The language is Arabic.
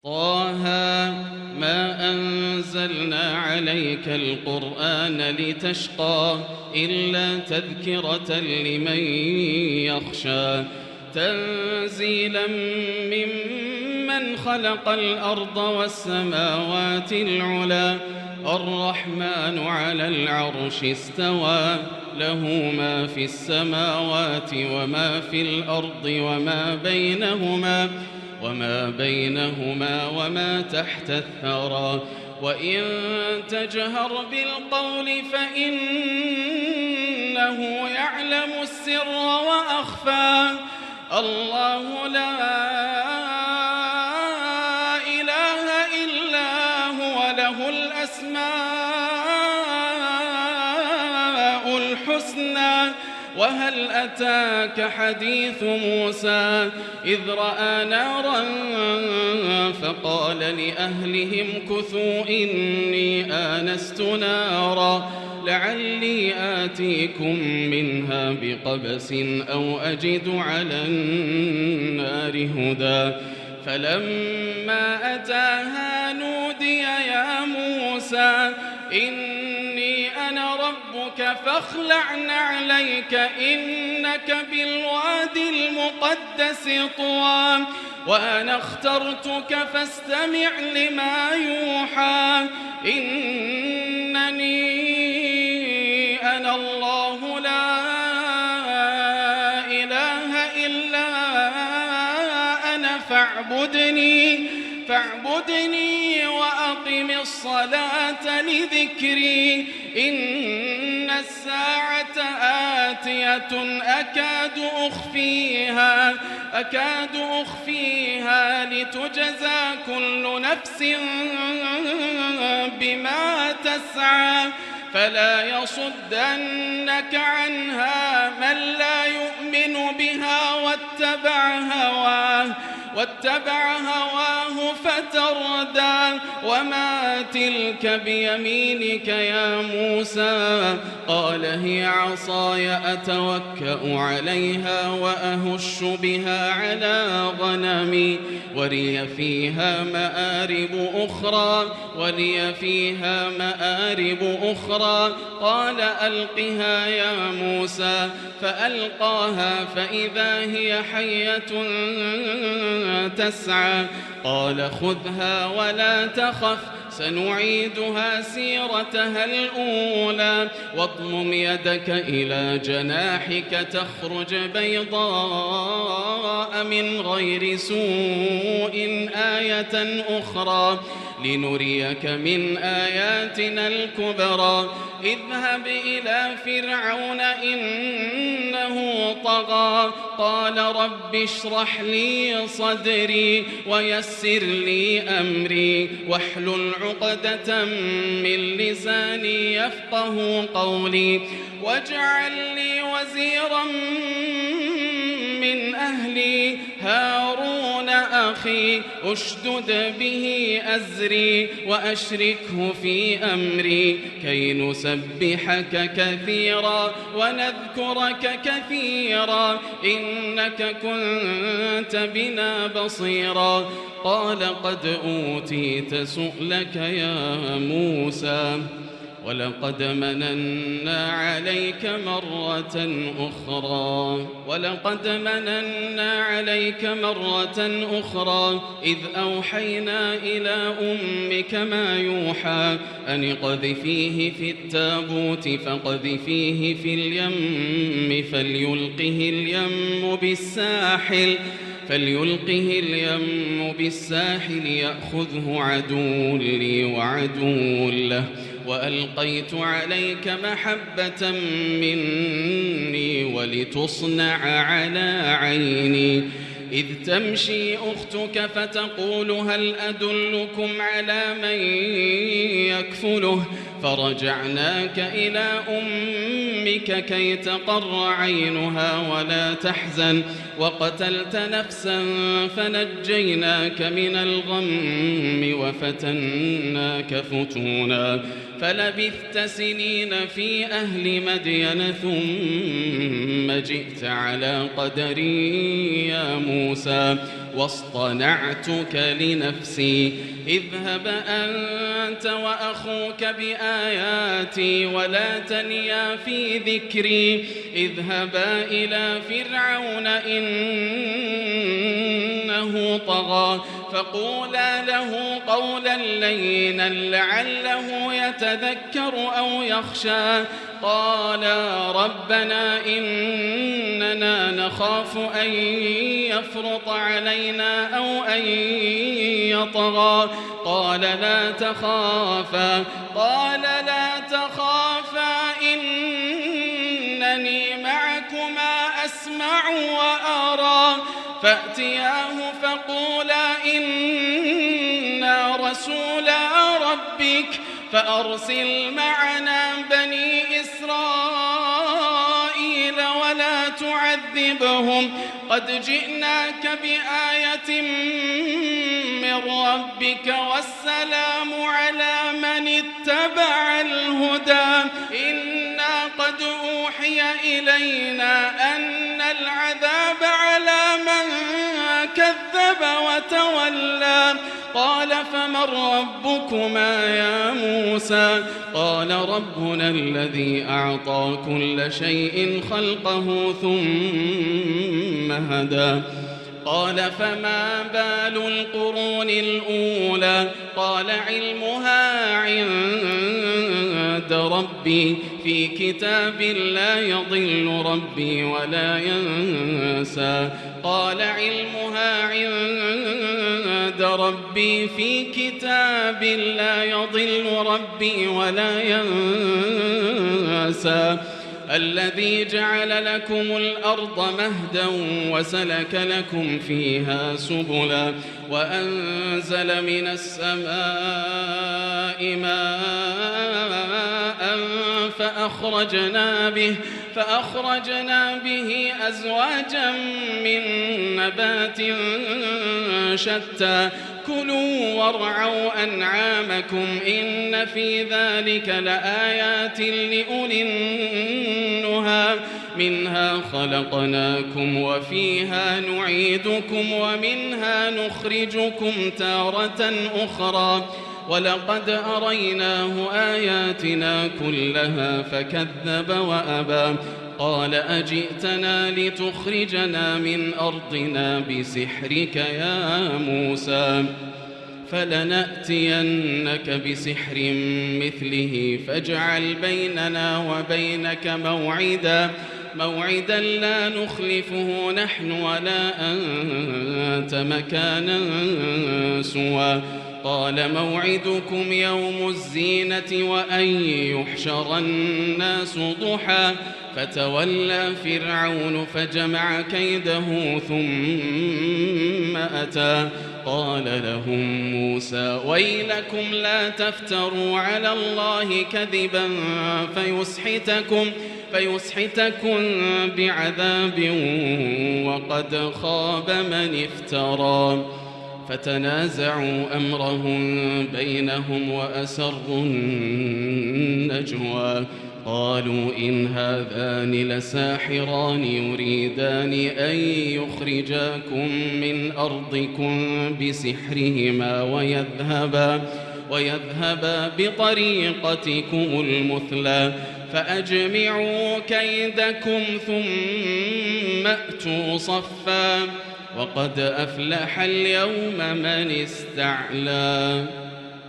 طه ما أنزلنا عليك القرآن لتشقى إلا تذكرة لمن يخشى تنزيلا ممن خلق الأرض والسماوات العلى الرحمن على العرش استوى له ما في السماوات وما في الأرض وما بينهما وما تحت الثرى وإن تجهر بالقول فإنه يعلم السر وأخفى الله لا إله إلا هو له الأسماء الحسنى وهل أتاك حديث موسى إذ رأى نارا فقال لأهلهم كثوا إني آنست نارا لعلي آتيكم منها بقبس أو أجد على النار هدى فلما أتاها نودي يا موسى إني أنا ربك فاخلع نعليك إنك بالوادي المقدس طوى وأنا اخترتك فاستمع لما يوحى إنني أنا الله لا إله إلا أنا فاعبدني وأقم الصلاة لذكري إن الساعة آتية أكاد أخفيها لتجزى كل نفس بما تسعى فلا يصدنك عنها من لا يؤمن بها واتبع هواه فتردى وما تلك بيمينك يا موسى قال هي عصاي أتوكأ عليها وأهش بها على غنمي ولي فيها مآرب أخرى قال ألقها يا موسى فألقاها فإذا هي حية تسعى قال خذها ولا تخف سنعيدها سيرتها الأولى واضمم يدك إلى جناحك تخرج بيضاء من غير سوء آية أخرى لنريك من آياتنا الكبرى اذهب إلى فرعون إنه طغى قال رب اشرح لي صدري ويسر لي أمري واحلل عقدة من لساني يفقه قولي واجعل لي وزيرا من أهلي هارون أخي أشدد به أزري وأشركه في أمري كي نسبحك كثيرا ونذكرك كثيرا إنك كنت بنا بصيرا قال قد أوتيت سؤلك يا موسى ولقد مننا عليك مرة أخرى إذ أوحينا إلى أمك ما يوحى أن اقذفيه في التابوت فاقذفيه في اليم فليلقه اليم بالساحل يأخذه عدو لي وعدو له وألقيت عليك محبة مني ولتصنع على عيني إذ تمشي أختك فتقول هل أدلكم على من يكفله فرجعناك إلى أمك كي تقر عينها ولا تحزن وقتلت نفسا فنجيناك من الغم وفتناك فتونا فلبثت سنين في أهل مدين ثم جئت على قدري يا موسى واصطنعتك لنفسي اذهب أنت وأخوك بآياتي ولا تنيا في ذكري اذهبا إلى فرعون إنه طغى فقولا له قولا لينا لعله يتذكر أو يخشى قالا ربنا إننا نخاف أن يفرط علينا أو أن يطغى قال لا تخافا إنني معكما أسمع وأرى فأتياه فقولا إنا رسولا ربك فأرسل معنا بني إسرائيل ولا تعذبهم قد جئناك بآية من ربك والسلام على من اتبع الهدى إنا قد أوحي إلينا أن العذاب على من كذب وتولى قال فمن ربكما يا موسى قال ربنا الذي أعطى كل شيء خلقه ثم هدى قال فما بال القرون الأولى قال علمها عند ربي في كتاب لا يضل ربي ولا ينسى قال علمها عند ربي في كتاب لا يضل ربي ولا ينسى الذي جعل لكم الأرض مهدا وسلك لكم فيها سبلا وأنزل من السماء ماء فأخرجنا به أزواجا من نبات شتى كلوا وارعوا أنعامكم إن في ذلك لآيات لأولي النهى منها خلقناكم وفيها نعيدكم ومنها نخرجكم تارة أخرى ولقد أريناه آياتنا كلها فكذب وأبى قال أجئتنا لتخرجنا من أرضنا بسحرك يا موسى فلنأتينك بسحر مثله فاجعل بيننا وبينك موعدا لا نخلفه نحن ولا أنت مكانا سوى قال موعدكم يوم الزينة وأن يحشر الناس ضحى فتولى فرعون فجمع كيده ثم أتى قال لهم موسى ويلكم لا تفتروا على الله كذبا فيسحتكم بعذاب وقد خاب من افترى فتنازعوا أمرهم بينهم وأسروا النجوى قالوا إن هذان لساحران يريدان أن يخرجاكم من أرضكم بسحرهما ويذهبا بطريقتكم المثلى فأجمعوا كيدكم ثم أتوا صفا وقد أفلح اليوم من استعلى